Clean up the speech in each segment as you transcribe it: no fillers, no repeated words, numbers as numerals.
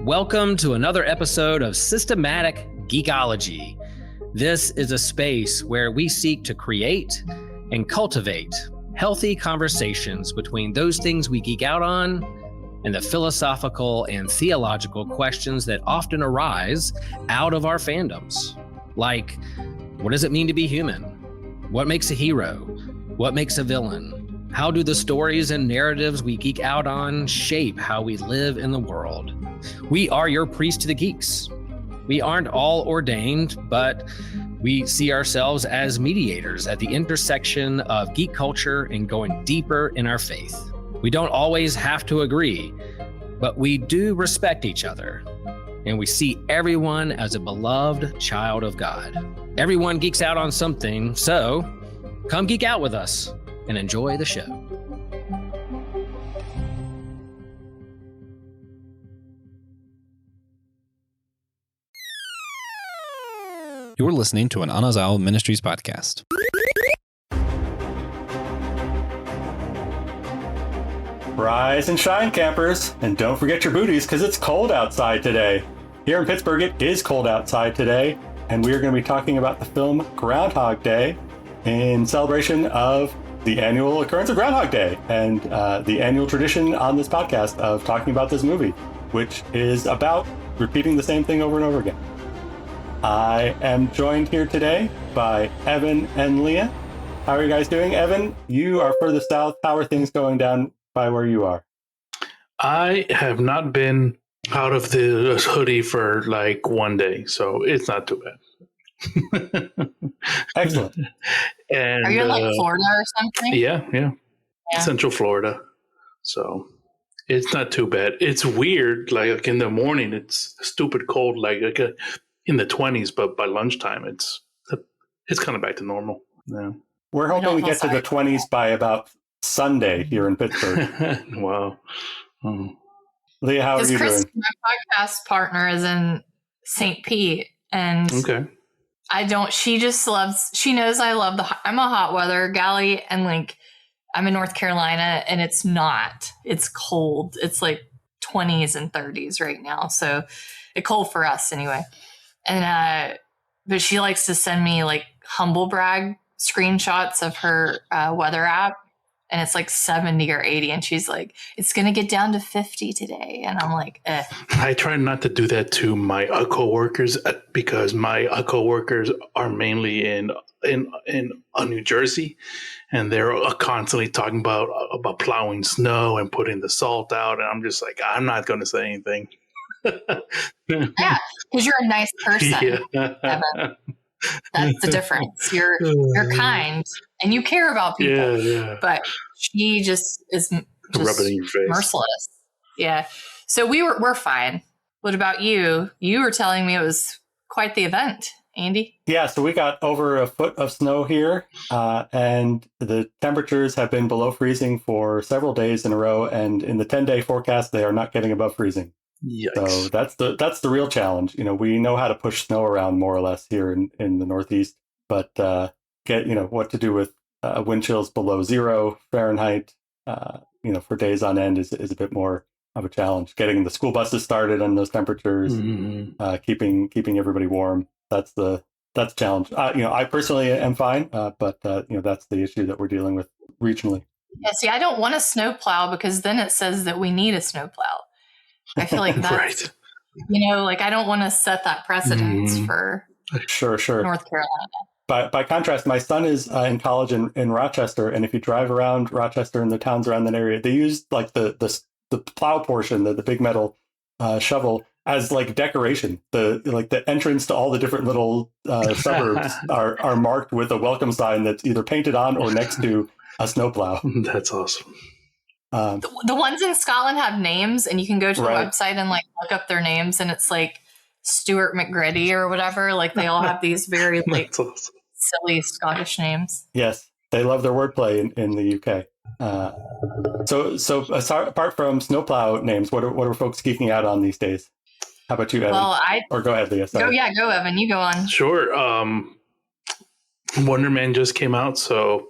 Welcome to another episode of Systematic Geekology. This is a space where we seek to create and cultivate healthy conversations between those things we geek out on and the philosophical and theological questions that often arise out of our fandoms. Like, what does it mean to be human? What makes a hero? What makes a villain? How do the stories and narratives we geek out on shape how we live in the world? We are your priest to the geeks. We aren't all ordained, but we see ourselves as mediators at the intersection of geek culture and going deeper in our faith. We don't always have to agree, but we do respect each other, and we see everyone as a beloved child of God. Everyone geeks out on something, so come geek out with us and enjoy the show. You're listening to an Anazal Ministries podcast. Rise and shine, campers, and don't forget your booties because it's cold outside today. Here in Pittsburgh, it is cold outside today, and we are going to be talking about the film Groundhog Day in celebration of the annual occurrence of Groundhog Day and the annual tradition on this podcast of talking about this movie, which is about repeating the same thing over and over again. I am joined here today by Evan and Leah. How are you guys doing? Evan, you are further south. How are things going down by where you are? I have not been out of the hoodie for like one day, so it's not too bad. Excellent. And are you in like Florida or something? Yeah, Central Florida. So it's not too bad. It's weird. Like in the morning, it's stupid cold, like in the 20s, but by lunchtime, it's kind of back to normal. Yeah. We're hoping to get to the 20s by about Sunday here in Pittsburgh. Wow. Leah, how are you Chris, doing? my podcast partner is in St. Pete, and okay. She knows I love I'm a hot weather galley, and like I'm in North Carolina, and it's cold. It's like 20s and 30s right now. So it's cold for us anyway. And, but she likes to send me like humble brag screenshots of her weather app. And it's like 70 or 80. And she's like, it's going to get down to 50 today. And I'm like, eh. I try not to do that to my coworkers because my coworkers are mainly in New Jersey, and they're constantly talking about plowing snow and putting the salt out. And I'm just like, I'm not going to say anything. Yeah, because you're a nice person. Yeah. Evan. That's the difference. You're kind and you care about people. Yeah. But she just is just rub it in your face. Merciless. Yeah. So we're fine. What about you? You were telling me it was quite the event, Andy. Yeah, so we got over a foot of snow here, and the temperatures have been below freezing for several days in a row. And in the 10-day forecast, they are not getting above freezing. Yikes. So that's the real challenge. You know, we know how to push snow around more or less here in the Northeast, but what to do with wind chills below 0 Fahrenheit, for days on end is a bit more of a challenge. Getting the school buses started on those temperatures, keeping everybody warm. That's the challenge. I personally am fine, but that's the issue that we're dealing with regionally. Yeah. See, I don't want a snowplow because then it says that we need a snowplow. I feel like that's, right. I don't want to set that precedence for sure North Carolina. By contrast, my son is in college in Rochester, and if you drive around Rochester and the towns around that area, they use like the plow portion, the big metal shovel, as like decoration. The entrance to all the different little suburbs are marked with a welcome sign that's either painted on or next to a snowplow. That's awesome. The ones in Scotland have names, and you can go to the website and like look up their names, and it's like Stuart McGrady or whatever. Like they all have these very like awesome. Silly Scottish names. Yes, they love their wordplay in the UK. So apart from snowplow names, what are folks geeking out on these days? How about you, Evan? Well, or go ahead, Leah. Sorry. Go Evan. You go on. Sure. Wonder Man just came out, so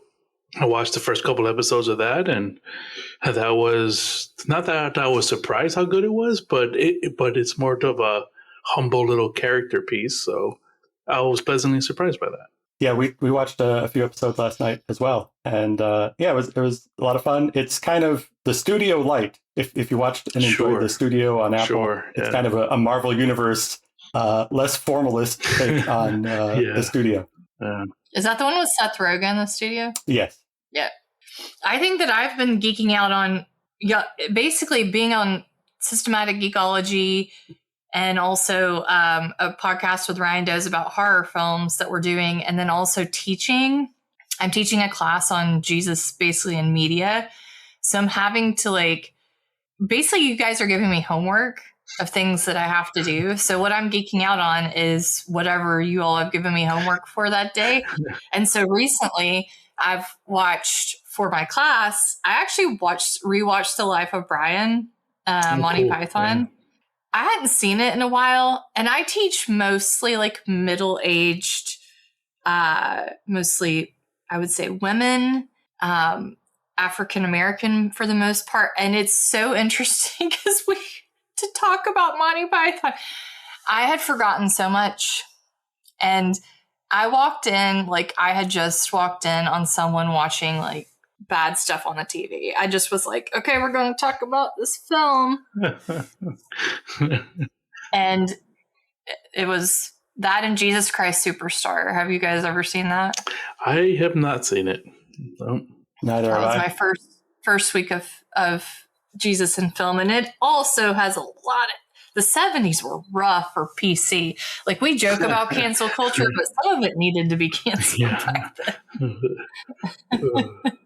I watched the first couple episodes of that, and that was not that I was surprised how good it was, but it's more of a humble little character piece. So I was pleasantly surprised by that. Yeah, we watched a few episodes last night as well, and yeah, it was a lot of fun. It's kind of the studio light. If you watched and enjoyed the studio on Apple, it's kind of a Marvel Universe, less formalist take on the studio. Is that the one with Seth Rogen, the studio? Yes. Yeah. I think that I've been geeking out on, basically being on Systematic Geekology, and also a podcast with Ryan Does about horror films that we're doing, and then also teaching. I'm teaching a class on Jesus basically in media. So I'm having to basically you guys are giving me homework of things that I have to do. So what I'm geeking out on is whatever you all have given me homework for that day. And so recently I've watched for my class, I actually rewatched The Life of Brian, Monty Python. Yeah. I hadn't seen it in a while, and I teach mostly middle-aged, mostly I would say women, African-American for the most part. And it's so interesting because to talk about Monty Python, I had forgotten so much. And I walked in, I had just walked in on someone watching bad stuff on the TV. I just was like, okay, we're going to talk about this film. And it was that and Jesus Christ Superstar. Have you guys ever seen that? I have not seen it. No. Neither have I. That was my first week of Jesus in film. And it also has a lot of, the 70s were rough for PC. We joke about cancel culture, but some of it needed to be canceled back then.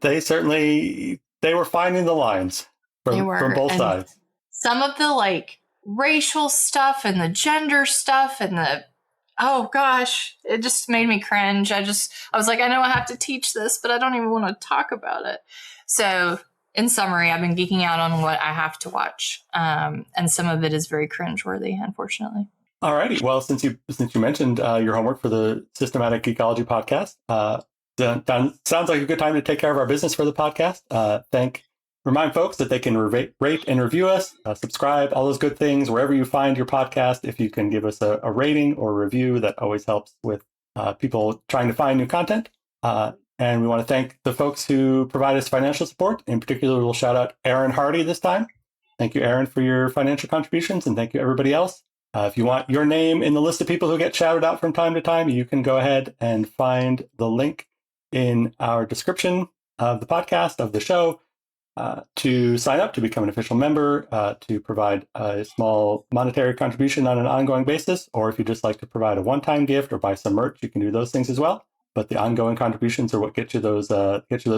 They were finding the lines from both sides. Some of the racial stuff and the gender stuff and oh gosh, it just made me cringe. I was like, I know I have to teach this, but I don't even want to talk about it. So in summary, I've been geeking out on what I have to watch. And some of it is very cringeworthy, unfortunately. All righty. Well, since you mentioned your homework for the Systematic Geekology podcast, sounds like a good time to take care of our business for the podcast. Remind folks that they can rate and review us, subscribe, all those good things, wherever you find your podcast. If you can give us a rating or a review, that always helps with people trying to find new content. And we want to thank the folks who provide us financial support. In particular, we'll shout out Aaron Hardy this time. Thank you, Aaron, for your financial contributions, and thank you, everybody else. If you want your name in the list of people who get shouted out from time to time, you can go ahead and find the link in our description of the podcast, of the show, to sign up to become an official member, to provide a small monetary contribution on an ongoing basis, or if you just like to provide a one-time gift or buy some merch, you can do those things as well. But the ongoing contributions are what get you those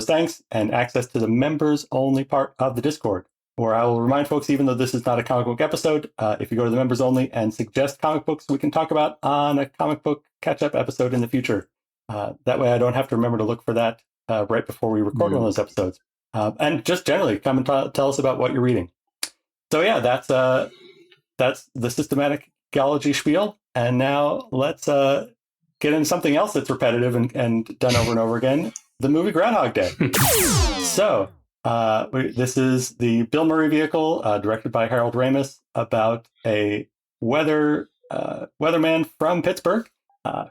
thanks and access to the members only part of the Discord, where I will remind folks, even though this is not a comic book episode, if you go to the members only and suggest comic books we can talk about on a comic book catch-up episode in the future. That way I don't have to remember to look for that right before we record one of those episodes. And just generally come and tell us about what you're reading. So yeah, that's the Systematic Geekology spiel. And now let's get into something else that's repetitive and done over and over again, the movie Groundhog Day. So this is the Bill Murray vehicle, directed by Harold Ramis, about a weatherman from Pittsburgh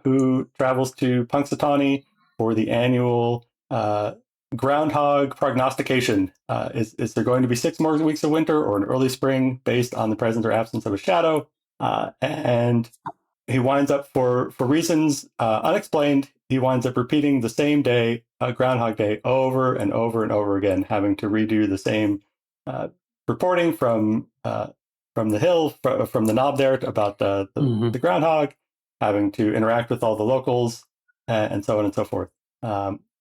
who travels to Punxsutawney for the annual Groundhog prognostication. Is there going to be 6 more weeks of winter or an early spring based on the presence or absence of a shadow? And he winds up, for reasons unexplained, he winds up repeating the same day, Groundhog Day, over and over and over again, having to redo the same reporting from the hill, from the knob there about the groundhog, having to interact with all the locals, and so on and so forth.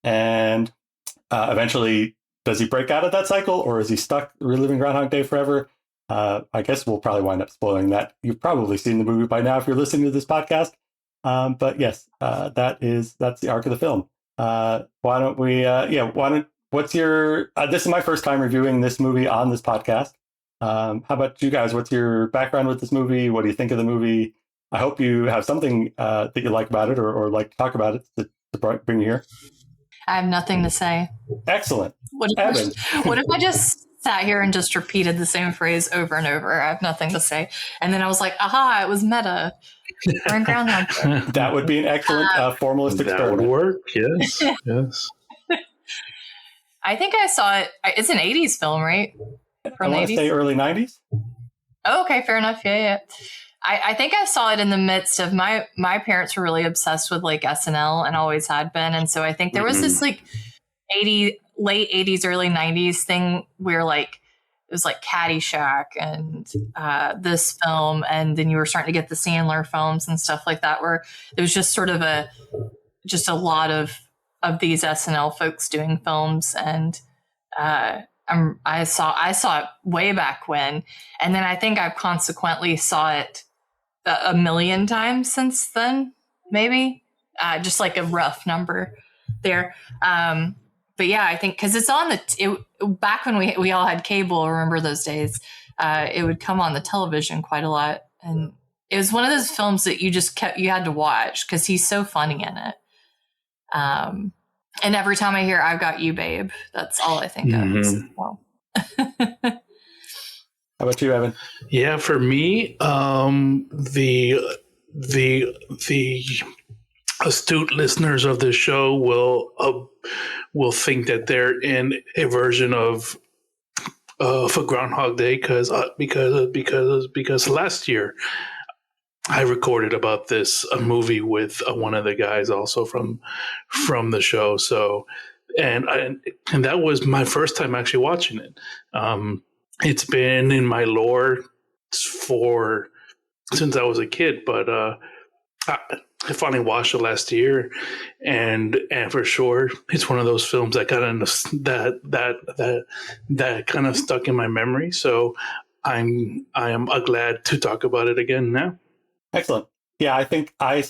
And eventually, does he break out of that cycle, or is he stuck reliving Groundhog Day forever? I guess we'll probably wind up spoiling that. You've probably seen the movie by now if you're listening to this podcast. But yes, that's the arc of the film. Why don't we? What's your? This is my first time reviewing this movie on this podcast. How about you guys? What's your background with this movie? What do you think of the movie? I hope you have something that you like about it, or like to talk about it to bring you here. I have nothing to say. Excellent. What Evan. what if I just sat here and just repeated the same phrase over and over? I have nothing to say. And then I was like, aha, it was meta. We're in Groundhog Day. That would be an excellent formalist That experiment. would work. Yes. Yes. I think I saw it. It's an 80s film, right? I From the want to 80s? say early 90s. Oh, okay, fair enough. Yeah. I think I saw it in the midst of my parents were really obsessed with like SNL and always had been. And so I think there was this like late 80s, early 90s thing where like it was like Caddyshack and this film. And then you were starting to get the Sandler films and stuff like that, where there was just sort of a lot of these SNL folks doing films. And I saw it way back when. And then I think I've consequently saw it a million times since then, maybe just like a rough number there. But yeah, I think because it's on back when we all had cable, remember those days, it would come on the television quite a lot. And it was one of those films that you had to watch because he's so funny in it. And every time I hear I've Got You, Babe, that's all I think of. Well. How about you, Evan? Yeah, for me, the astute listeners of this show will think that they're in a version of for Groundhog Day because last year I recorded about a movie with one of the guys also from the show. So and that was my first time actually watching it. It's been in my lore since I was a kid, but I finally watched it last year, and for sure, it's one of those films that kind of that kind of stuck in my memory. So I am glad to talk about it again now. Excellent. Yeah, I think I'm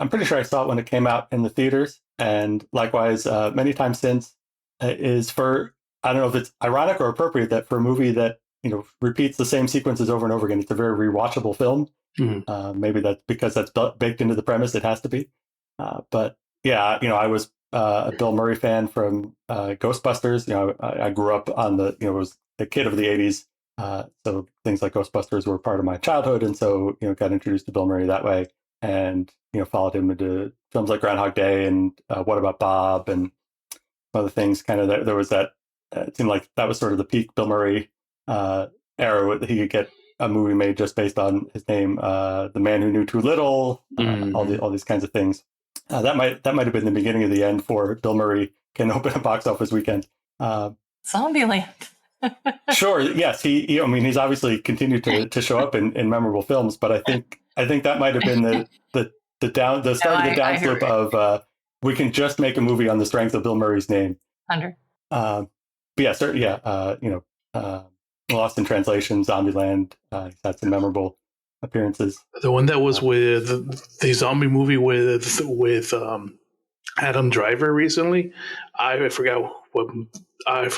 pretty sure I saw it when it came out in the theaters, and likewise, many times since. I don't know if it's ironic or appropriate that for a movie that repeats the same sequences over and over again, it's a very rewatchable film. Mm-hmm. Maybe that's because that's baked into the premise. It has to be. But yeah, I was a Bill Murray fan from Ghostbusters. I grew up on was the kid of the '80s, so things like Ghostbusters were part of my childhood, and so got introduced to Bill Murray that way, and followed him into films like Groundhog Day and What About Bob and other things. Kind of there was that. It seemed like that was sort of the peak Bill Murray era. That he could get a movie made just based on his name, The Man Who Knew Too Little, all these kinds of things. That might have been the beginning of the end for Bill Murray can open a box office weekend. Zombieland. Sure, yes, he's obviously continued to show up in memorable films, but I think that might have been the start of the downslope of we can just make a movie on the strength of Bill Murray's name. 100. But yeah, certainly, Lost in Translation, Zombieland, he's had some memorable appearances. The one that was with the zombie movie with Adam Driver recently, I forgot I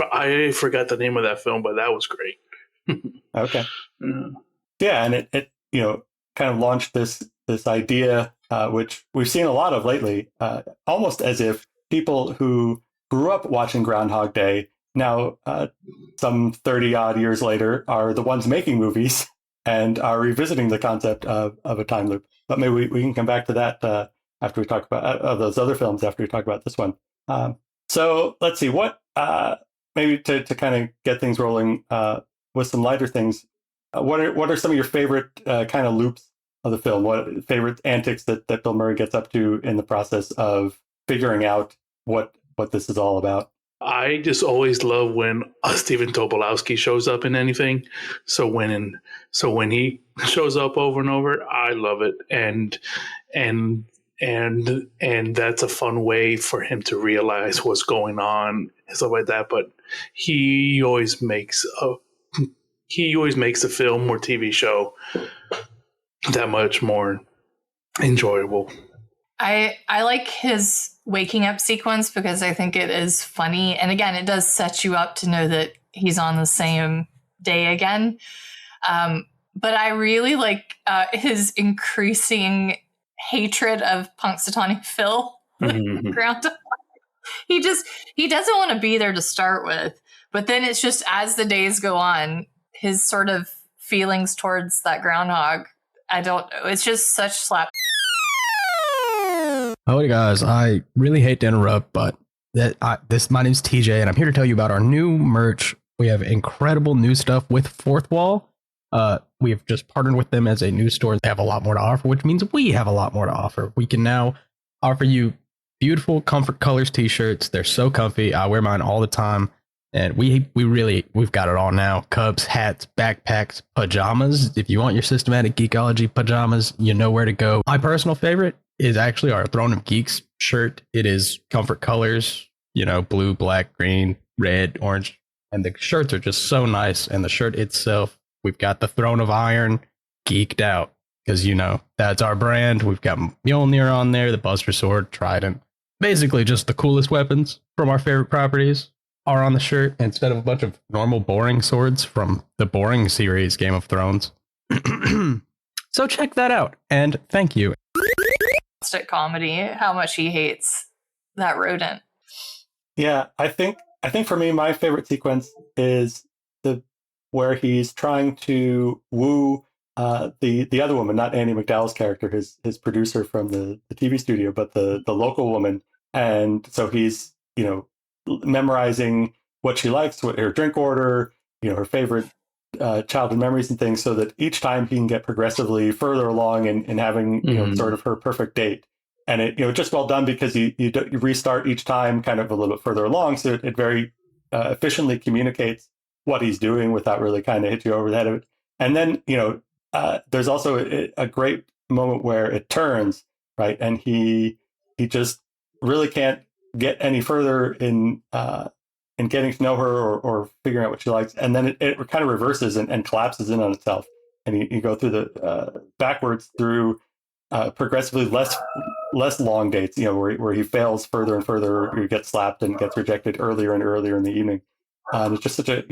forgot the name of that film, but that was great. Okay. Yeah, and it kind of launched this idea, which we've seen a lot of lately, almost as if people who grew up watching Groundhog Day now, some 30 odd years later, are the ones making movies and are revisiting the concept of a time loop. But maybe we can come back to that after we talk about those other films, after we talk about this one. So let's see, what maybe to kind of get things rolling with some lighter things. What are some of your favorite kind of loops of the film? What favorite antics that Bill Murray gets up to in the process of figuring out what this is all about? I just always love when Stephen Tobolowsky shows up in anything. So when he shows up over and over, I love it, and that's a fun way for him to realize what's going on and stuff like that. But he always makes the film or TV show that much more enjoyable. I like his waking up sequence because I think it is funny. And again, it does set you up to know that he's on the same day again. But I really like his increasing hatred of Punxsutawney Phil. Groundhog. he doesn't want to be there to start with. But then it's just as the days go on, his sort of feelings towards that groundhog, I don't know. It's just such slap. Howdy guys, I really hate to interrupt, but my name's TJ, and I'm here to tell you about our new merch. We have incredible new stuff with Fourth Wall. We have just partnered with them as a new store. They have a lot more to offer, which means we have a lot more to offer. We can now offer you beautiful Comfort Colors t-shirts. They're so comfy. I wear mine all the time, and we've got it all now. Cups, hats, backpacks, pajamas. If you want your Systematic Geekology pajamas, you know where to go. My personal favorite is actually our Throne of Geeks shirt. It is Comfort Colors, blue, black, green, red, orange, and the shirts are just so nice. And the shirt itself, we've got the Throne of Iron geeked out because, that's our brand. We've got Mjolnir on there, the Buster Sword, Trident. Basically just the coolest weapons from our favorite properties are on the shirt instead of a bunch of normal boring swords from the boring series Game of Thrones. So check that out, and thank you. Comedy, how much he hates that rodent. Yeah, I think for me, my favorite sequence is where he's trying to woo the other woman, not Andy McDowell's character, his producer from the TV studio, but the local woman. And so he's memorizing what she likes, what her drink order, her favorite childhood memories and things, so that each time he can get progressively further along in having sort of her perfect date. And it just well done, because you restart each time kind of a little bit further along, so it very efficiently communicates what he's doing without really kind of hit you over the head of it. And then there's also a great moment where it turns right, and he just really can't get any further in getting to know her or figuring out what she likes, and then it kind of reverses and collapses in on itself, and you go through the backwards through progressively less long dates, where he fails further and further, he gets slapped and gets rejected earlier and earlier in the evening. It's just such a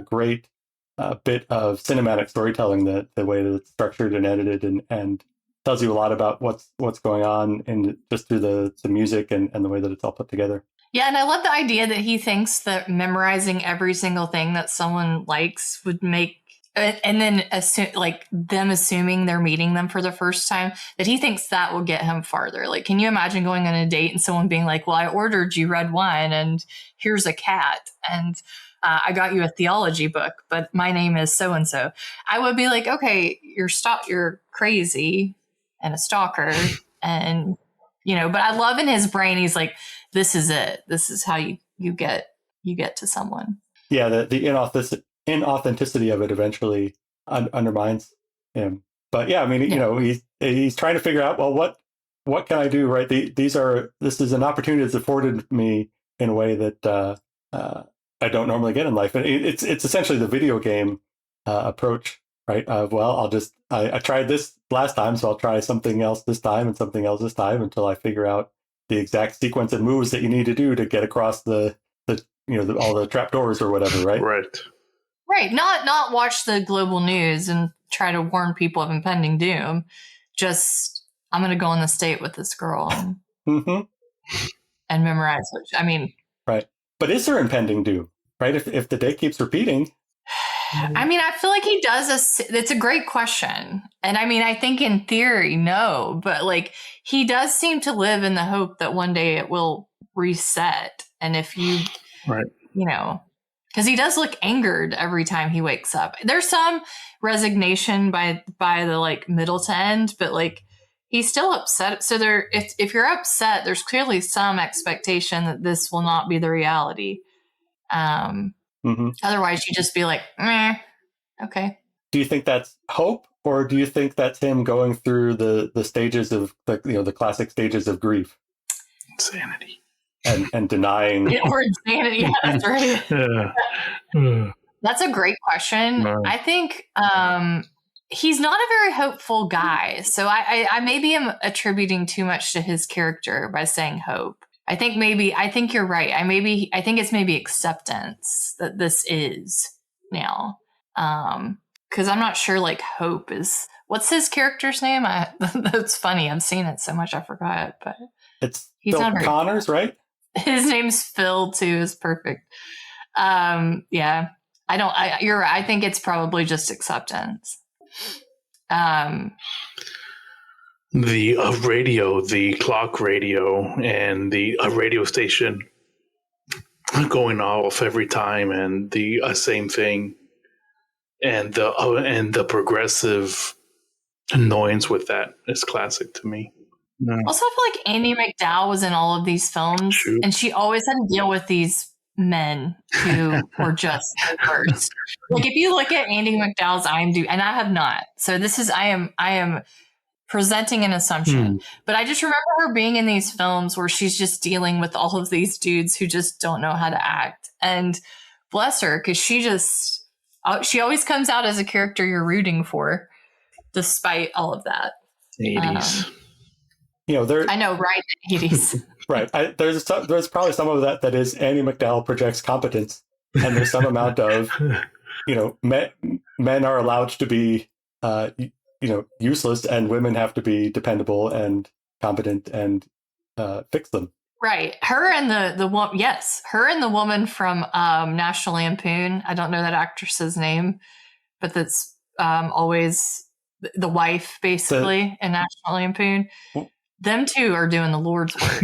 great bit of cinematic storytelling, the way that it's structured and edited, and tells you a lot about what's going on, and just through the music and the way that it's all put together. Yeah, and I love the idea that he thinks that memorizing every single thing that someone likes would make, and then them assuming they're meeting them for the first time, that he thinks that will get him farther. Like, can you imagine going on a date and someone being like, well, I ordered you red wine and here's a cat, and I got you a theology book, but my name is so-and-so. I would be like, okay, you're crazy and a stalker. And, but I love in his brain, he's like, this is it. This is how you get to someone. Yeah, the inauthenticity of it eventually undermines him. But yeah, I mean, he's trying to figure out, well, what can I do, right? This is an opportunity that's afforded me in a way that I don't normally get in life. And it's essentially the video game approach, right? I tried this last time, so I'll try something else this time and something else this time until I figure out the exact sequence of moves that you need to do to get across all the trapdoors or whatever, right? Right. Not watch the global news and try to warn people of impending doom. Just, I'm going to go on this date with this girl and memorize what, Right. But is there impending doom, right? If the day keeps repeating. I feel like he does it's a great question. And I think in theory, no, but he does seem to live in the hope that one day it will reset. And if you, right, because he does look angered every time he wakes up. There's some resignation by the middle to end, but he's still upset. So if you're upset, there's clearly some expectation that this will not be the reality. Otherwise, you just be like, meh, okay. Do you think that's hope, or do you think that's him going through the stages of the classic stages of grief, insanity, and denying, or insanity? Yeah, that's right. That's a great question. No. I think he's not a very hopeful guy, so I maybe am attributing too much to his character by saying hope. I think you're right. I think it's maybe acceptance that this is now. Because I'm not sure hope is, what's his character's name? That's funny. I've seen it so much I forgot, but it's Phil Connors, right? His name's Phil too. Is perfect. Yeah, you're right. I think it's probably just acceptance. The radio, the clock radio, and the radio station going off every time, and the same thing, and the progressive annoyance with that is classic to me. Also, I feel like Andie MacDowell was in all of these films, and she always had to deal with these men who were just the worst. Like if you look at Andie MacDowell's IMDb, and I have not, so this is I am presenting an assumption, but I just remember her being in these films where she's just dealing with all of these dudes who just don't know how to act, and bless her, because she always comes out as a character you're rooting for, despite all of that. 80s. I know, right? 80s. Right. There's probably some of that is Andie MacDowell projects competence, and there's some amount of, men are allowed to be, useless, and women have to be dependable and competent and fix them. Right. Her and the woman. Yes, her and the woman from National Lampoon. I don't know that actress's name, but that's always the wife, basically, in National Lampoon. Them two are doing the Lord's work.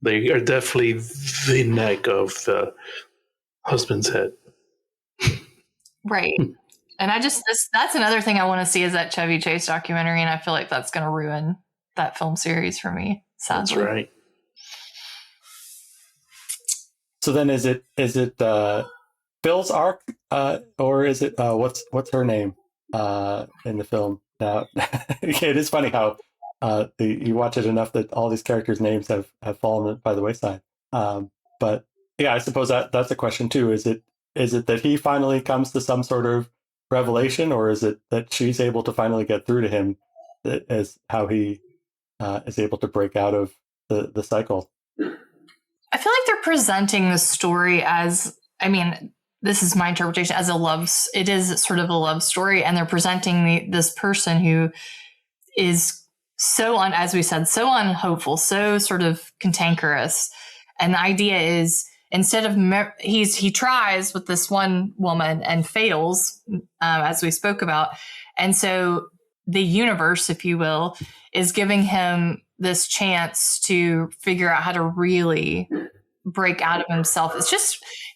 They are definitely the neck of the husband's head. Right. And that's another thing I want to see is that Chevy Chase documentary, and I feel like that's going to ruin that film series for me, sadly. That's right. So then is it Phil's arc, or is it what's her name in the film? Now, it is funny how you watch it enough that all these characters' names have fallen by the wayside. But yeah, I suppose that's a question too. Is it that he finally comes to some sort of revelation, or is it that she's able to finally get through to him as how he is able to break out of the cycle? I feel like they're presenting the story as, this is my interpretation, as it is sort of a love story, and they're presenting this person who is so as we said, so unhopeful, so sort of cantankerous. And the idea is, instead of he tries with this one woman and fails, as we spoke about, and so the universe, if you will, is giving him this chance to figure out how to really break out of himself.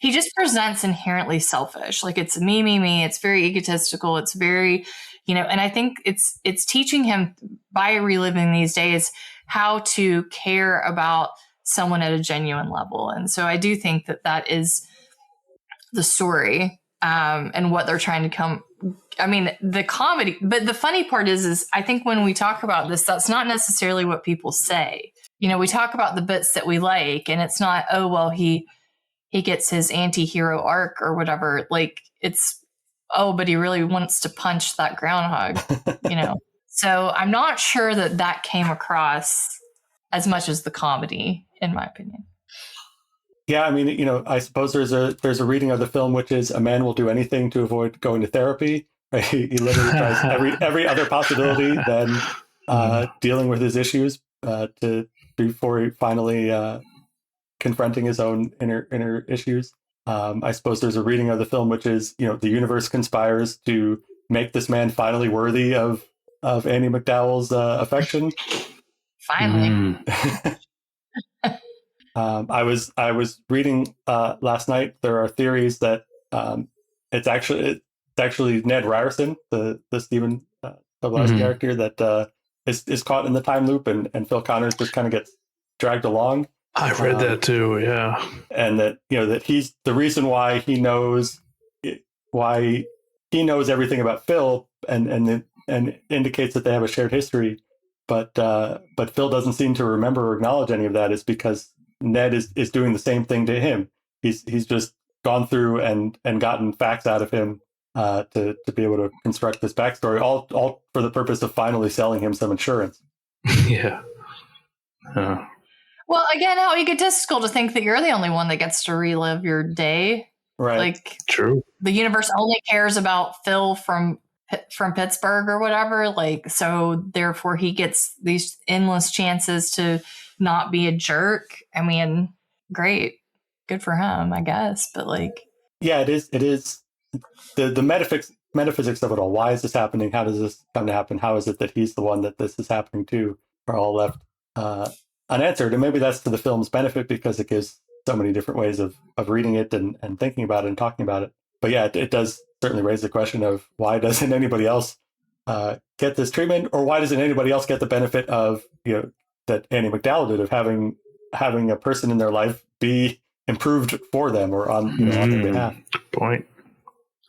He just presents inherently selfish. Like it's me. It's very egotistical. It's very, and I think it's teaching him by reliving these days how to care about someone at a genuine level. And so I do think that is the story, and what they're trying to come. The comedy, but the funny part is I think when we talk about this, that's not necessarily what people say. We talk about the bits that we like, and it's not, oh, well, he gets his anti-hero arc or whatever. Like it's, oh, but he really wants to punch that groundhog, So I'm not sure that came across as much as the comedy, in my opinion. Yeah, I suppose there's a reading of the film which is a man will do anything to avoid going to therapy. Right? He literally tries every other possibility than dealing with his issues before he finally confronting his own inner issues. I suppose there's a reading of the film which is, the universe conspires to make this man finally worthy of Andie MacDowell's affection. Finally. I was reading last night. There are theories that it's actually Ned Ryerson, the Stephen Tobolowsky character that is caught in the time loop, and Phil Connors just kind of gets dragged along. I've read that too, yeah. And that that he's the reason why he knows everything about Phil, and indicates that they have a shared history, but Phil doesn't seem to remember or acknowledge any of that, is because Ned is doing the same thing to him. He's just gone through and gotten facts out of him to be able to construct this backstory, all for the purpose of finally selling him some insurance. Yeah. Well, again, how egotistical to think that you're the only one that gets to relive your day. Right. Like, true. The universe only cares about Phil from Pittsburgh or whatever. Like, so therefore he gets these endless chances to not be a jerk. I mean, great. Good for him, I guess. But like, yeah, it is the metaphysics of it all. Why is this happening? How does this come to happen? How is it that he's the one that this is happening to? Are all left unanswered. And maybe that's to the film's benefit because it gives so many different ways of reading it and thinking about it and talking about it. But yeah, it does certainly raise the question of why doesn't anybody else get this treatment, or why doesn't anybody else get the benefit of, that Annie McDowell did, of having a person in their life be improved for them or on on their behalf. Point.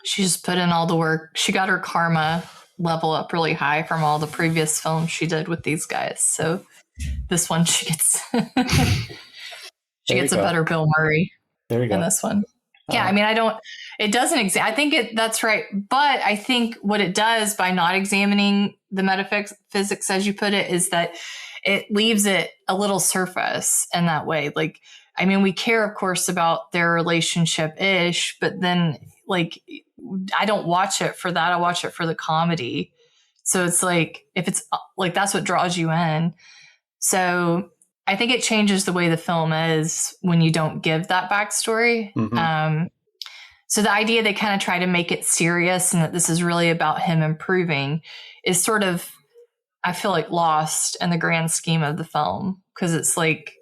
she just put in all the work. She got her karma level up really high from all the previous films she did with these guys. So this one she gets she gets a better Bill Murray in this one. Yeah, I mean, it doesn't I think that's right. But I think what it does by not examining the metaphysics, as you put it, is that it leaves it a little surface in that way. Like, I mean, we care, of course, about their relationship-ish, but then, like, I don't watch it for that. I watch it for the comedy. So it's like, if it's like, that's what draws you in. So I think it changes the way the film is when you don't give that backstory. Mm-hmm. So the idea they kind of try to make it serious and that this is really about him improving is sort of, I feel like, lost in the grand scheme of the film. Because it's like,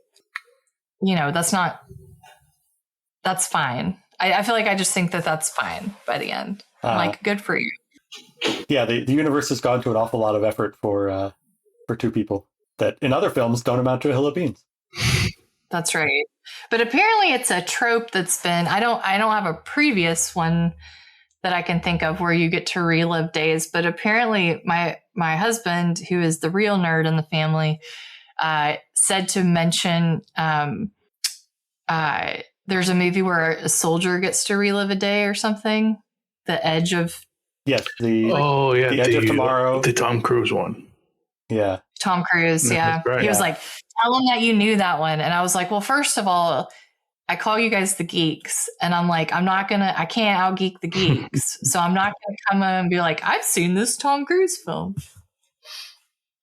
that's fine. I feel like I just think that that's fine by the end. I'm like, good for you. Yeah, the universe has gone to an awful lot of effort for two people that in other films don't amount to a hill of beans. That's right. But apparently it's a trope that's been, I don't have a previous one that I can think of where you get to relive days, but apparently my husband, who is the real nerd in the family, said to mention there's a movie where a soldier gets to relive a day or something. The Edge of... Yes, the Edge of Tomorrow. The Tom Cruise one. Yeah. Tom Cruise, yeah. Right, he was like, tell him that you knew that one. And I was like, well, first of all, I call you guys the geeks. And I'm like, I can't out-geek the geeks. So I'm not going to come in and be like, I've seen this Tom Cruise film.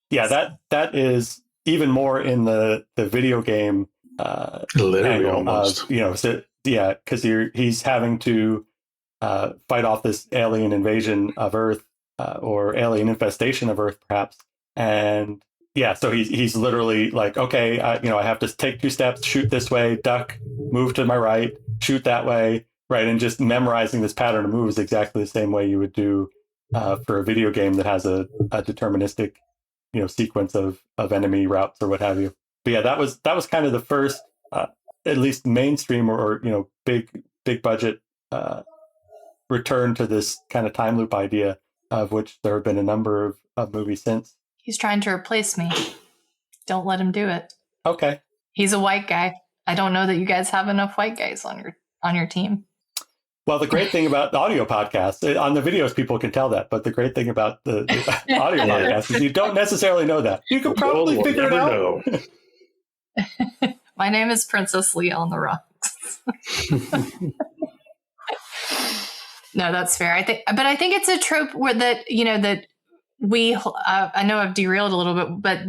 Yeah, that is even more in the video game literally almost. Because he's having to fight off this alien invasion of Earth or alien infestation of Earth, perhaps. And yeah, so he's literally like, okay, I have to take 2 steps, shoot this way, duck, move to my right, shoot that way, right, and just memorizing this pattern of moves exactly the same way you would do for a video game that has a deterministic, sequence of enemy routes or what have you. But yeah, that was kind of the first, at least mainstream or big budget return to this kind of time loop idea, of which there have been a number of movies since. He's trying to replace me. Don't let him do it. Okay. He's a white guy. I don't know that you guys have enough white guys on your team. Well, the great thing about the audio podcast, on the videos, people can tell that. But the great thing about the audio podcast is you don't necessarily know that. You can probably figure it out. My name is Princess Leah on the Rocks. No, that's fair. I think it's a trope where that we. I know I've derailed a little bit, but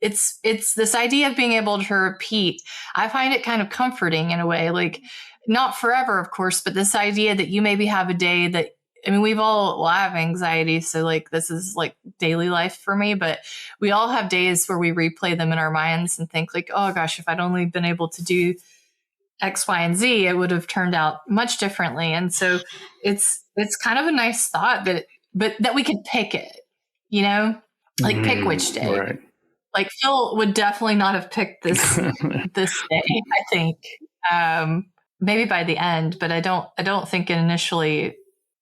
it's this idea of being able to repeat. I find it kind of comforting in a way, like not forever, of course, but this idea that you maybe have a day that. I mean, I have anxiety, so like this is like daily life for me, but we all have days where we replay them in our minds and think like, oh gosh, if I'd only been able to do X, Y, and Z, it would have turned out much differently. And so it's kind of a nice thought that we could pick it, like pick which day. Right. Like Phil would definitely not have picked this day, I think. Maybe by the end, but I don't think initially.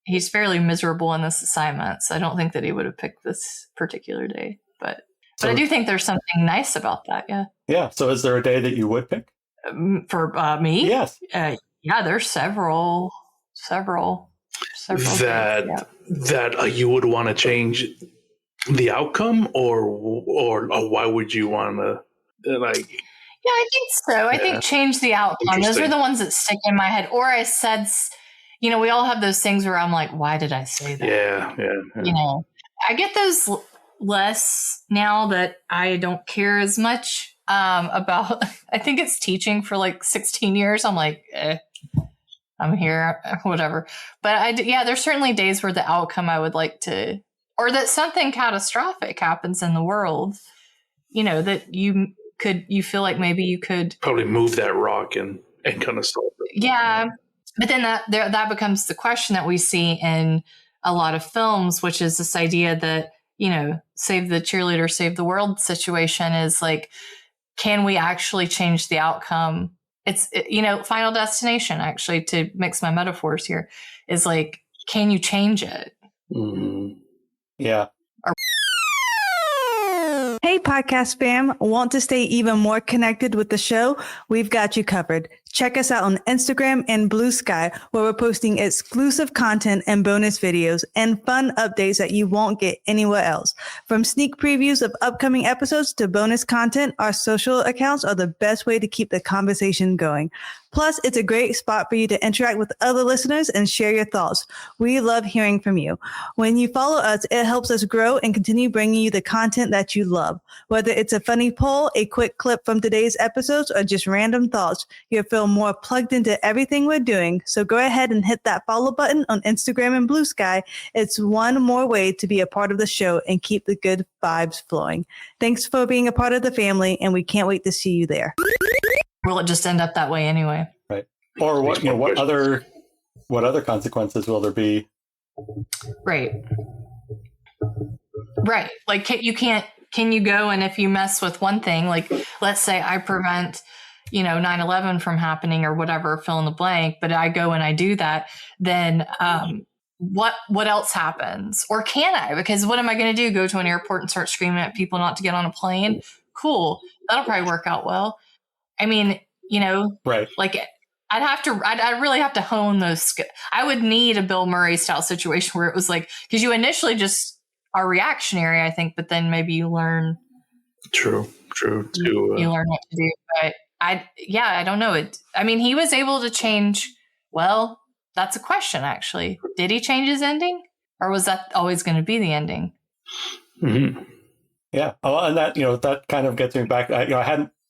He's fairly miserable in this assignment, so I don't think that he would have picked this particular day. But I do think there's something nice about that. Yeah. Yeah. So, is there a day that you would pick for me? Yes. Yeah. There's several. That you would want to change the outcome, or why would you want to like? Yeah, I think so. I think change the outcome. Those are the ones that stick in my head. Or I said. We all have those things where I'm like, why did I say that? Yeah. I get those less now that I don't care as much about, I think it's teaching for like 16 years. I'm like, I'm here, whatever. But yeah, there's certainly days where the outcome I would like to, or that something catastrophic happens in the world, that you feel like maybe you could probably move that rock and kind of solve it. Yeah. But then that becomes the question that we see in a lot of films, which is this idea that, save the cheerleader, save the world situation is like, can we actually change the outcome? It's, Final Destination, actually, to mix my metaphors here, is like, can you change it? Mm-hmm. Yeah. Hey, podcast fam. Want to stay even more connected with the show? We've got you covered. Check us out on Instagram and Blue Sky, where we're posting exclusive content and bonus videos and fun updates that you won't get anywhere else. From sneak previews of upcoming episodes to bonus content, our social accounts are the best way to keep the conversation going. Plus, it's a great spot for you to interact with other listeners and share your thoughts. We love hearing from you. When you follow us, it helps us grow and continue bringing you the content that you love. Whether it's a funny poll, a quick clip from today's episodes, or just random thoughts, you'll feel more plugged into everything we're doing. So go ahead and hit that follow button on Instagram and Blue Sky. It's one more way to be a part of the show and keep the good vibes flowing. Thanks for being a part of the family, and we can't wait to see you there. Will it just end up that way anyway? Right. Or what other consequences will there be? Right. Like, can you go, and if you mess with one thing, like let's say I prevent 9/11 from happening or whatever, fill in the blank, but I go and I do that, then what else happens? Or can I? Because what am I going to do? Go to an airport and start screaming at people not to get on a plane? Cool. That'll probably work out well. I mean, right. Like I'd really have to hone those skills. I would need a Bill Murray style situation where it was like, because you initially just are reactionary, I think, but then maybe you learn. True. You learn what to do. But I don't know. He was able to change. Well, that's a question, actually. Did he change his ending, or was that always going to be the ending? Mm-hmm. Yeah. Oh, and that that kind of gets me back.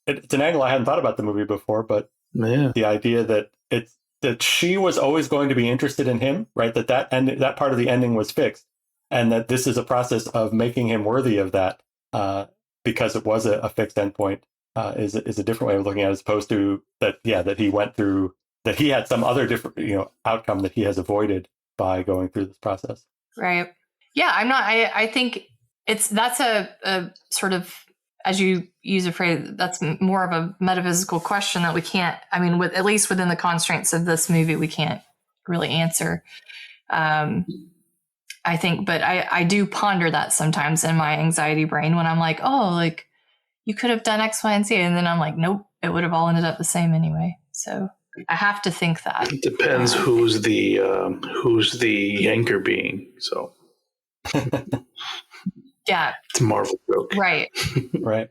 It's an angle I hadn't thought about the movie before, but the idea that she was always going to be interested in him, right? That part of the ending was fixed, and that this is a process of making him worthy of that, because it was a fixed endpoint. Is a different way of looking at it, as opposed to that he went through, that he had some other different outcome that he has avoided by going through this process. Right. Yeah, I think that's a sort of, as you use a phrase, that's more of a metaphysical question that we can't, at least within the constraints of this movie, we can't really answer. I think, but I do ponder that sometimes in my anxiety brain when I'm like, oh, like, you could have done X, Y, and Z. And then I'm like, nope, it would have all ended up the same anyway. So I have to think that. It depends who's the anchor being. So yeah, it's a Marvel joke, right? Right.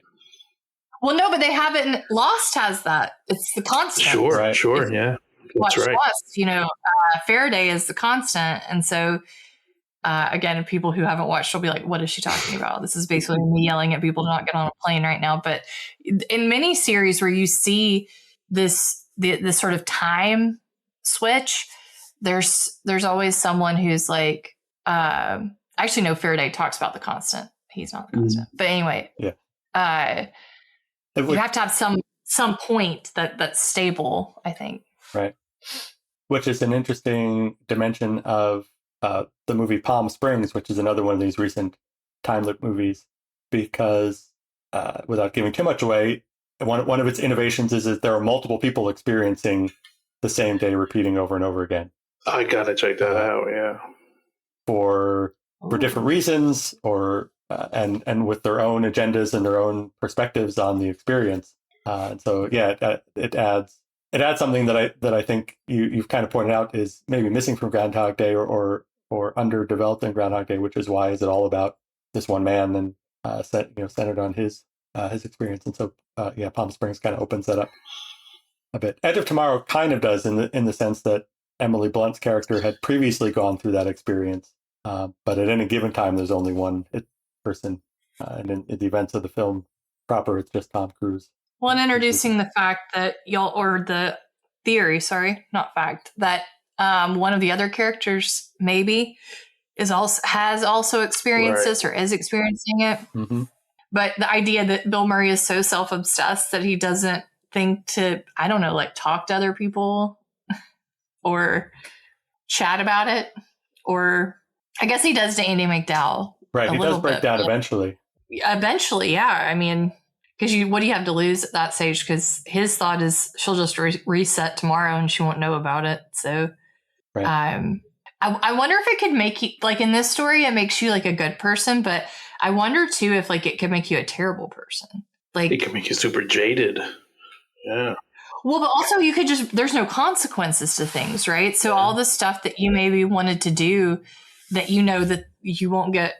Well, no, but they haven't. Lost has that. It's the constant. Sure, right. Sure, yeah, that's right. Lost, Faraday is the constant, and so. Again, people who haven't watched will be like, what is she talking about? This is basically me yelling at people to not get on a plane right now. But in many series where you see this sort of time switch, there's always someone who's like, actually, no, Faraday talks about the constant. He's not the constant. But anyway, you have to have some point that's stable, I think. Right. Which is an interesting dimension of the movie Palm Springs, which is another one of these recent time loop movies, because without giving too much away, one of its innovations is that there are multiple people experiencing the same day repeating over and over again. I gotta check that out. Yeah, for different reasons, or and with their own agendas and their own perspectives on the experience. And so it adds something that I think you've kind of pointed out is maybe missing from Groundhog Day, or underdeveloped in Groundhog Day, which is why is it all about this one man and centered on his experience. And so Palm Springs kind of opens that up a bit. Edge of Tomorrow kind of does in the sense that Emily Blunt's character had previously gone through that experience, but at any given time there's only one person, and in the events of the film proper, it's just Tom Cruise. Well, and introducing the fact that y'all, or the theory, sorry, not fact, that one of the other characters maybe has also experienced this or is experiencing it. Mm-hmm. But the idea that Bill Murray is so self-obsessed that he doesn't think to, I don't know, like talk to other people or chat about it, or I guess he does to Andy McDowell. Right, he does break down eventually. Eventually, yeah. I mean, because what do you have to lose at that stage? Because his thought is she'll just reset tomorrow and she won't know about it. So, right. I wonder if it could make you, like in this story, it makes you like a good person, but I wonder too if like it could make you a terrible person. Like it can make you super jaded. Yeah. Well, but also you could there's no consequences to things, right? So all the stuff that you maybe wanted to do that you know that you won't get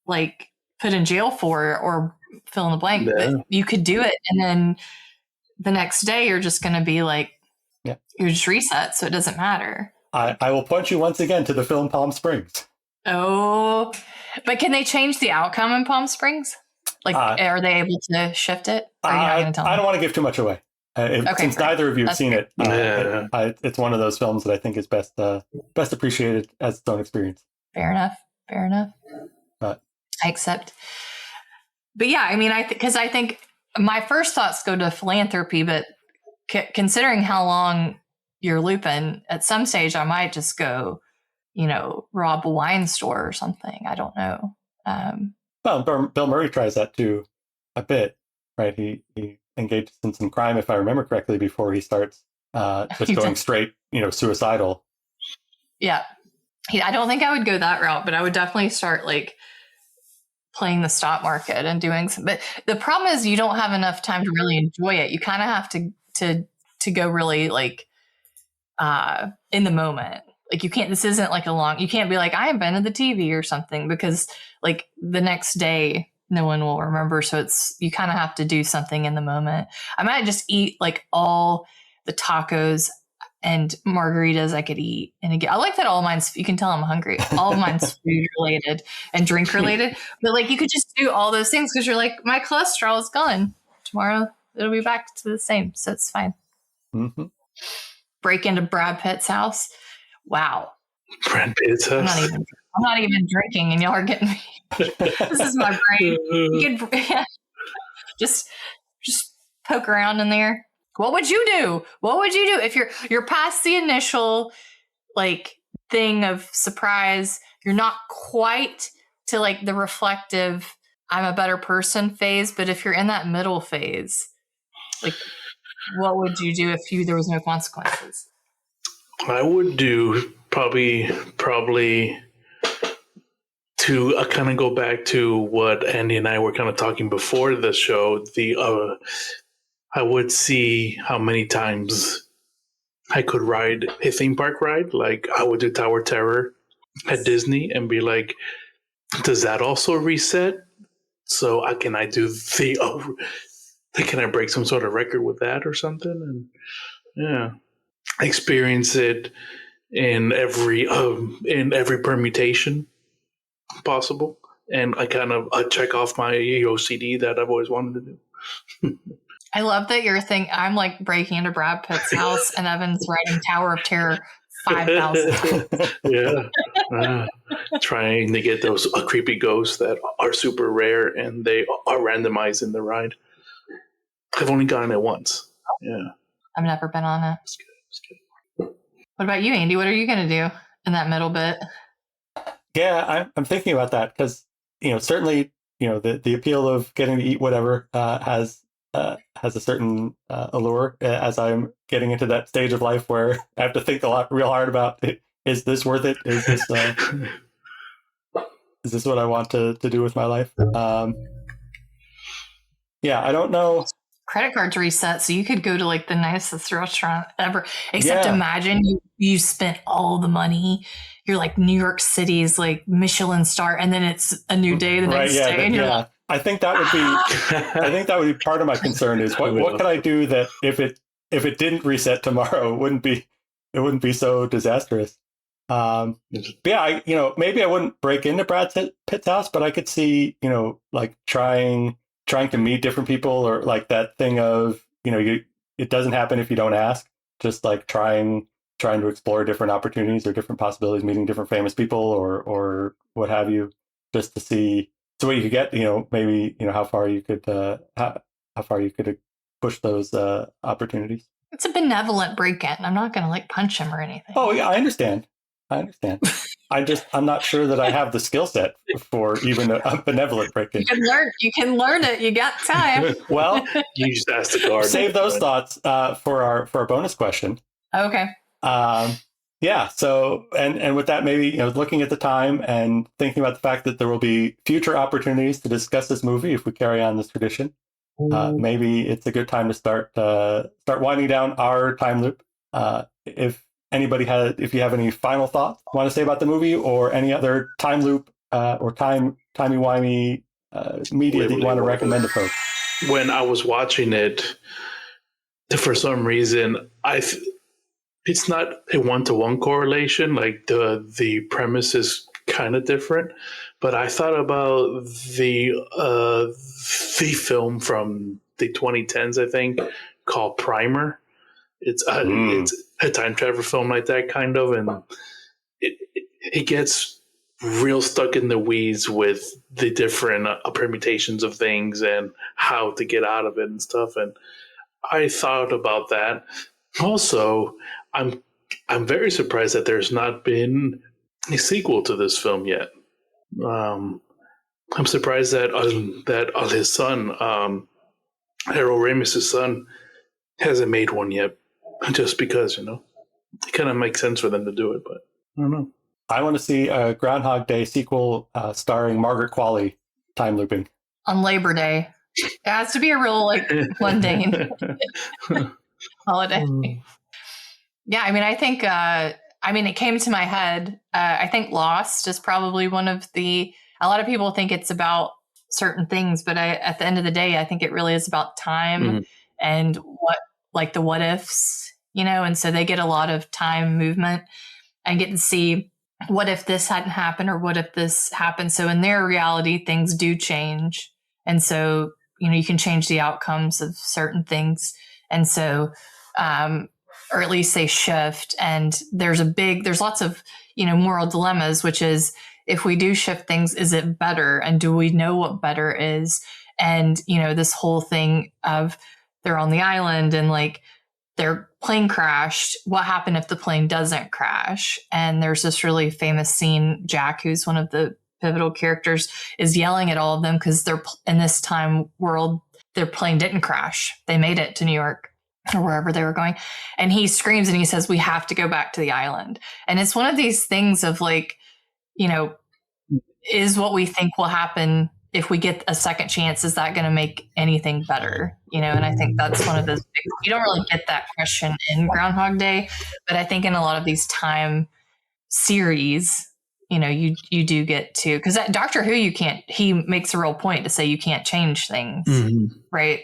like put in jail for or fill in the blank, but you could do it. And then the next day you're just going to be like, you're just reset. So it doesn't matter. I will point you once again to the film Palm Springs. Oh, but can they change the outcome in Palm Springs? Like, are they able to shift it? I don't want to give too much away. Since neither of you have seen it, it's one of those films that I think is best appreciated as its own experience. Fair enough. But I accept. But yeah, I mean, because I think my first thoughts go to philanthropy, but considering how long you're looping, at some stage I might just go, rob a wine store or something. I don't know. Well, Bill Murray tries that too a bit, right? He engages in some crime, if I remember correctly, before he starts just going straight, suicidal. Yeah. I don't think I would go that route, but I would definitely start like playing the stock market and doing some. But the problem is you don't have enough time to really enjoy it. You kind of have to go really like in the moment. Like this isn't like you can't be like, I invented the TV or something, because like the next day no one will remember. So you kind of have to do something in the moment. I might just eat like all the tacos and margaritas I could eat. And again, I like that all of mine's, you can tell I'm hungry. All of mine's food related and drink related. But like you could just do all those things because you're like, my cholesterol is gone. Tomorrow it'll be back to the same. So it's fine. Mm-hmm. Break into Brad Pitt's house. Wow. Brad Pitt's house. I'm not even drinking and y'all are getting me. This is my brain. You could just poke around in there. What would you do? If you're past the initial like thing of surprise, you're not quite to like the reflective I'm a better person phase, but if you're in that middle phase, like what would you do if there was no consequences? I would do probably to kind of go back to what Andy and I were kind of talking before the show. I would see how many times I could ride a theme park ride. Like I would do Tower Terror at Disney and be like, does that also reset? So can I break some sort of record with that or something? And experience it in every permutation possible. And I kind of check off my OCD that I've always wanted to do. I love that you're thinking I'm like breaking into Brad Pitt's house and Evan's writing Tower of Terror 5,000 times. Trying to get those creepy ghosts that are super rare and they are randomized in the ride. I've only gotten it once. Yeah, I've never been on it. It's good. What about you, Andy? What are you going to do in that middle bit? Yeah, I'm thinking about that because certainly the appeal of getting to eat whatever has a certain allure as I'm getting into that stage of life where I have to think real hard about is this worth it? Is this what I want to do with my life? I don't know. Credit cards reset, so you could go to like the nicest restaurant ever. Except imagine you spent all the money. You're like New York City's like Michelin star, and then it's a new day the next day, and you're like, I think that would be part of my concern is what could I do that if it didn't reset tomorrow, it wouldn't be so disastrous. Maybe I wouldn't break into Brad Pitt's house, but I could see, like trying trying to meet different people, or like that thing of, it doesn't happen if you don't ask. Just like trying to explore different opportunities or different possibilities, meeting different famous people or what have you, just to see what you could get, maybe, how far you could push those opportunities. It's a benevolent break-in. I'm not going to like punch him or anything. Oh yeah, I understand. I'm not sure that I have the skill set for even a benevolent break-in. You can learn it. You got time. Well, You just asked the guard. save those thoughts for our bonus question. Okay. Yeah. So, and with that, maybe, looking at the time and thinking about the fact that there will be future opportunities to discuss this movie if we carry on this tradition. Maybe it's a good time to start winding down our time loop. If you have any final thoughts you want to say about the movie, or any other time loop or timey-wimey media that you want to recommend to folks. When I was watching it, for some reason, it's not a one-to-one correlation. Like the premise is kind of different, but I thought about the film from the 2010s, I think, called Primer. It's a time travel film like that, kind of, and it gets real stuck in the weeds with the different permutations of things and how to get out of it and stuff. And I thought about that. Also, I'm very surprised that there's not been a sequel to this film yet. I'm surprised that his son, Harold Ramis' son, hasn't made one yet. Just because, it kind of makes sense for them to do it, but I don't know. I want to see a Groundhog Day sequel starring Margaret Qualley time looping On Labor Day. It has to be a real mundane holiday. Yeah, I think it came to my head. I think Lost is probably one of a lot of people think it's about certain things, but at the end of the day, I think it really is about time and the what ifs, and so they get a lot of time movement and get to see what if this hadn't happened, or what if this happened. So in their reality, things do change. And so, you can change the outcomes of certain things. And so, or at least they shift. And there's lots of, moral dilemmas, which is, if we do shift things, is it better? And do we know what better is? And, this whole thing of they're on the island and their plane crashed. What happened if the plane doesn't crash? And there's this really famous scene, Jack, who's one of the pivotal characters, is yelling at all of them because they're in this time world, their plane didn't crash. They made it to New York or wherever they were going. And he screams and he says, we have to go back to the island. And it's one of these things of is what we think will happen if we get a second chance, is that going to make anything better? And I think that's one of those big, you don't really get that question in Groundhog Day, but I think in a lot of these time series, you do get to, because that Doctor Who, he makes a real point to say you can't change things, right?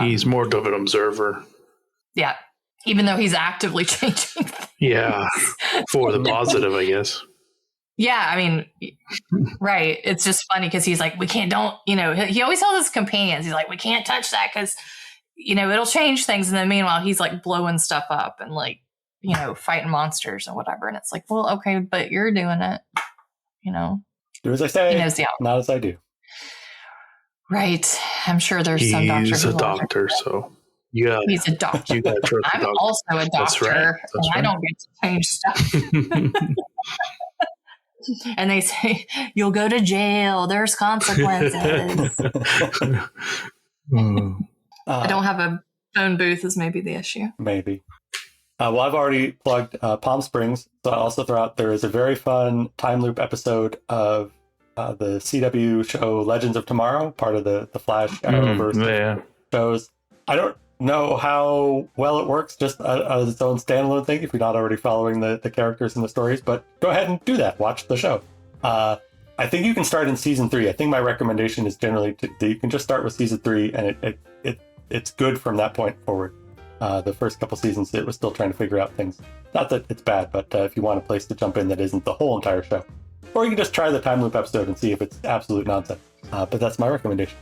He's more of an observer. Yeah. Even though he's actively changing things. Yeah. For the positive, I guess. Yeah, right. It's just funny because he's like, he always tells his companions, he's like, we can't touch that because, it'll change things. And then meanwhile, he's blowing stuff up and fighting monsters and whatever. And it's like, well, okay, but you're doing it, Do as I say, he knows the outcome. not as I do. Right. I'm sure there's some doctor. He's a doctor, so yeah. He's a doctor. You gotta trust the I'm doctor. also a doctor. That's right. And I don't get to change stuff. And they say, you'll go to jail. There's consequences. I don't have a phone booth is maybe the issue. Maybe. Well, I've already plugged Palm Springs, so I'll also throw out there is a very fun time loop episode of the CW show Legends of Tomorrow, part of the Flash Arrowverse shows. I don't know how well it works just as its own standalone thing if you're not already following the characters and the stories, but go ahead and do that. Watch the show. I think you can start in season 3. I think my recommendation is generally that you can just start with season 3, and it's good from that point forward. The first couple seasons, it was still trying to figure out things. Not that it's bad, but if you want a place to jump in that isn't the whole entire show. Or you can just try the time loop episode and see if it's absolute nonsense. But that's my recommendation.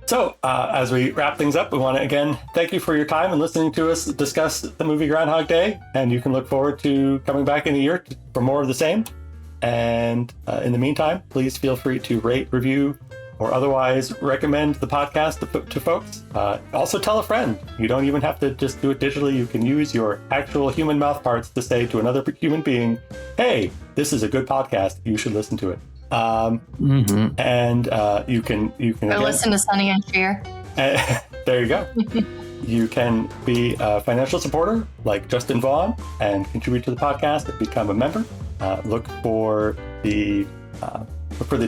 So, as we wrap things up, we want to again thank you for your time and listening to us discuss the movie Groundhog Day. And you can look forward to coming back in a year for more of the same. And in the meantime, please feel free to rate, review, or otherwise recommend the podcast to folks. Also tell a friend. You don't even have to just do it digitally. You can use your actual human mouth parts to say to another human being, hey, this is a good podcast. You should listen to it. And you can again, listen to Sonny and Cher. There you go. You can be a financial supporter like Justin Vaughn and contribute to the podcast and become a member. Look for the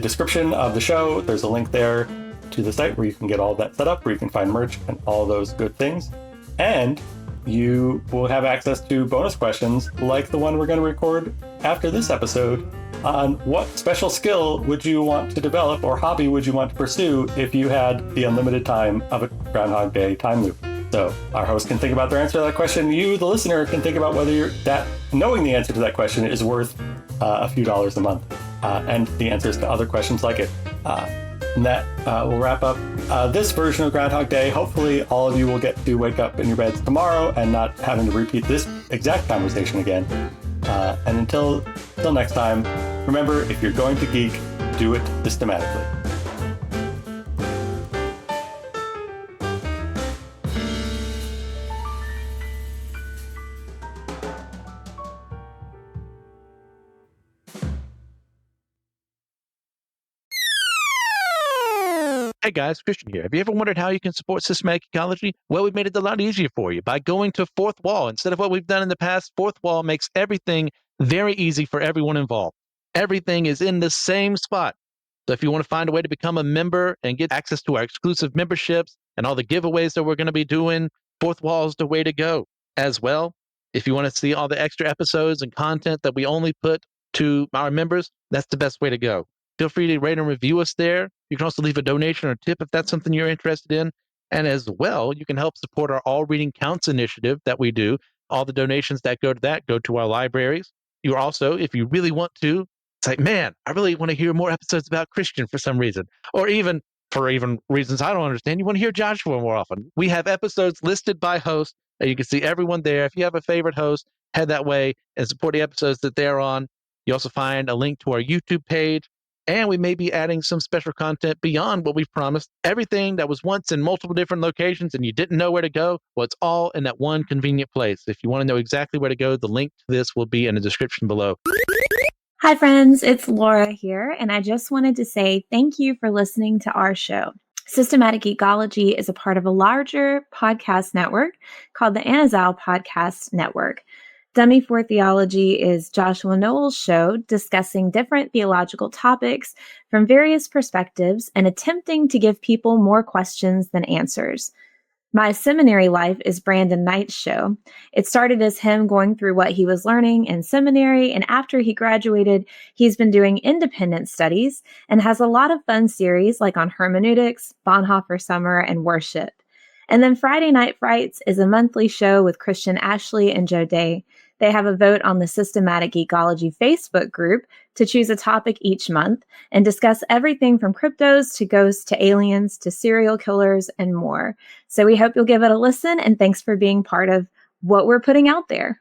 description of the show. There's a link there to the site where you can get all that set up, where you can find merch and all those good things. And you will have access to bonus questions like the one we're going to record after this episode on what special skill would you want to develop or hobby would you want to pursue if you had the unlimited time of a Groundhog Day time loop. So our host can think about their answer to that question. You, the listener, can think about whether knowing the answer to that question is worth a few dollars a month, and the answers to other questions like it. And that will wrap up this version of Groundhog Day. Hopefully all of you will get to wake up in your beds tomorrow and not having to repeat this exact conversation again. And until next time, remember, if you're going to geek, do it systematically. Hey guys, Christian here. Have you ever wondered how you can support Systematic Geekology? Well, we've made it a lot easier for you by going to Fourth Wall. Instead of what we've done in the past, Fourth Wall makes everything very easy for everyone involved. Everything is in the same spot. So if you want to find a way to become a member and get access to our exclusive memberships and all the giveaways that we're going to be doing, Fourth Wall is the way to go. As well, if you want to see all the extra episodes and content that we only put to our members, that's the best way to go. Feel free to rate and review us there. You can also leave a donation or tip if that's something you're interested in. And as well, you can help support our All Reading Counts initiative that we do. All the donations that go to that go to our libraries. You also, if you really want to, it's like, man, I really want to hear more episodes about Christian for some reason. Or even for reasons I don't understand, you want to hear Joshua more often. We have episodes listed by host. You can see everyone there. If you have a favorite host, head that way and support the episodes that they're on. You also find a link to our YouTube page. And we may be adding some special content beyond what we've promised. Everything that was once in multiple different locations and you didn't know where to go, well, it's all in that one convenient place. If you want to know exactly where to go, the link to this will be in the description below. Hi, friends. It's Laura here, and I just wanted to say thank you for listening to our show. Systematic Geekology is a part of a larger podcast network called the Anazal Podcast Network. Dummy for Theology is Joshua Noel's show discussing different theological topics from various perspectives and attempting to give people more questions than answers. My Seminary Life is Brandon Knight's show. It started as him going through what he was learning in seminary, and after he graduated, he's been doing independent studies and has a lot of fun series like on hermeneutics, Bonhoeffer Summer, and worship. And then Friday Night Frights is a monthly show with Christian Ashley and Joe Day. They have a vote on the Systematic Geekology Facebook group to choose a topic each month and discuss everything from cryptos to ghosts to aliens to serial killers and more. So we hope you'll give it a listen, and thanks for being part of what we're putting out there.